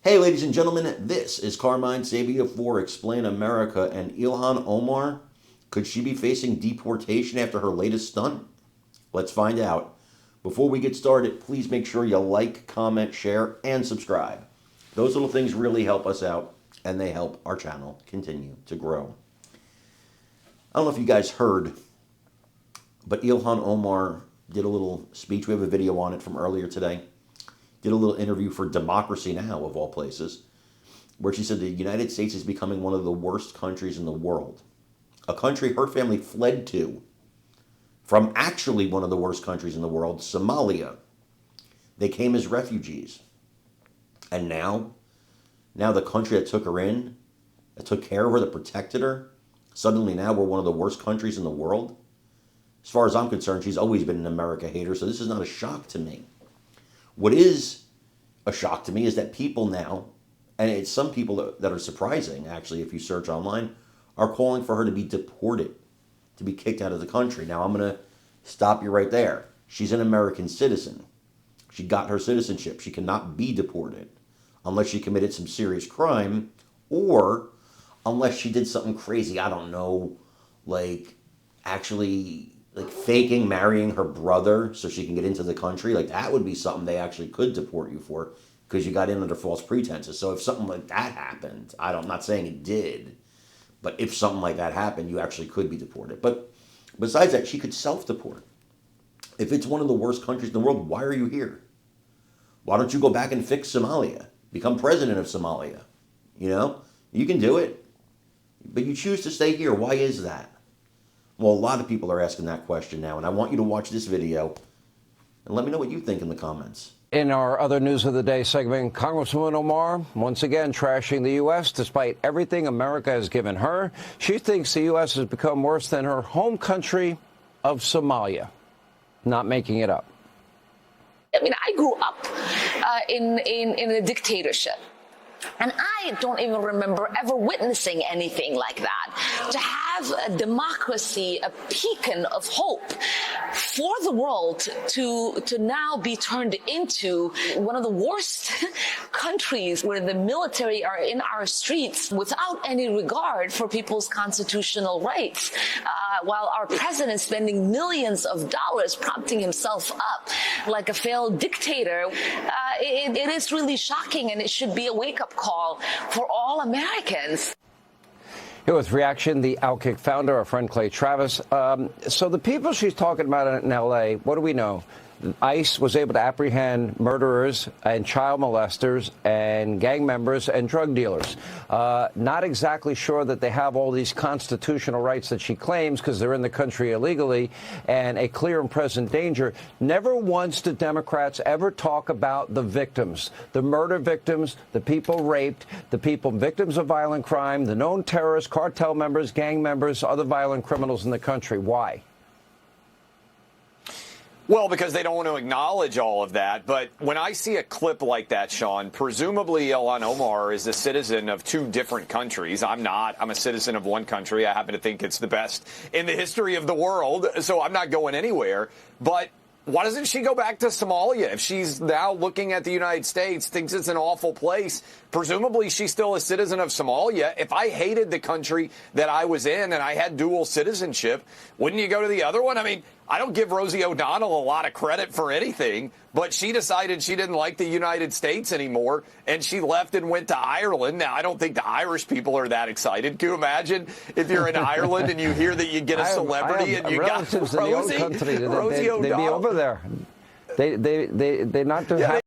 Hey, ladies and gentlemen, this is Carmine Sabia for Explain America, and Ilhan Omar, could she be facing deportation after her latest stunt? Let's find out. Before we get started, please make sure you like, comment, share, and subscribe. Those little things really help us out, and they help our channel continue to grow. I don't know if you guys heard, but Ilhan Omar did a little speech. We have a video on it from earlier today. Did a little interview for Democracy Now! Of all places, where she said the United States is becoming one of the worst countries in the world. A country her family fled to from actually one of the worst countries in the world, Somalia. They came as refugees. And now the country that took her in, that took care of her, that protected her, suddenly now we're one of the worst countries in the world. As far as I'm concerned, she's always been an America hater, so this is not a shock to me. What is a shock to me is that people now, and it's some people that are surprising, actually, if you search online, are calling for her to be deported, to be kicked out of the country. Now, I'm going to stop you right there. She's an American citizen. She got her citizenship. She cannot be deported unless she committed some serious crime or unless she did something crazy, I don't know, like actually faking marrying her brother so she can get into the country. Like, that would be something they actually could deport you for because you got in under false pretenses. So if something like that happened, I'm not saying it did, but if something like that happened, you actually could be deported. But besides that, she could self-deport. If it's one of the worst countries in the world, why are you here? Why don't you go back and fix Somalia? Become president of Somalia. You know, you can do it, but you choose to stay here. Why is that? Well, a lot of people are asking that question now, and I want you to watch this video and let me know what you think in the comments. In our other news of the day segment, Congresswoman Omar once again trashing the U.S. despite everything America has given her. She thinks the U.S. has become worse than her home country of Somalia. Not making it up. I mean, I grew up in a dictatorship. And I don't even remember ever witnessing anything like that. To have a democracy, a beacon of hope for the world to now be turned into one of the worst countries where the military are in our streets without any regard for people's constitutional rights, while our president is spending millions of dollars propping himself up like a failed dictator, it is really shocking, and it should be a wake-up call for all Americans. Here with reaction, the Outkick founder, our friend Clay Travis. So the people she's talking about in L.A., what do we know? ICE was able to apprehend murderers and child molesters and gang members and drug dealers. Not exactly sure that they have all these constitutional rights that she claims because they're in the country illegally and a clear and present danger. Never once did Democrats ever talk about the victims, the murder victims, the people raped, the people victims of violent crime, the known terrorists, cartel members, gang members, other violent criminals in the country. Why? Well, because they don't want to acknowledge all of that. But when I see a clip like that, Sean, presumably Ilhan Omar is a citizen of two different countries. I'm not. I'm a citizen of one country. I happen to think it's the best in the history of the world, so I'm not going anywhere. But why doesn't she go back to Somalia? If she's now looking at the United States, thinks it's an awful place, presumably she's still a citizen of Somalia. If I hated the country that I was in and I had dual citizenship, wouldn't you go to the other one? I mean, I don't give Rosie O'Donnell a lot of credit for anything, but she decided she didn't like the United States anymore, and she left and went to Ireland. Now, I don't think the Irish people are that excited. Can you imagine if you're in Ireland and you hear that you get a celebrity and you got Rosie, in the old country. Rosie O'Donnell? They'd be over there. They're not too happy.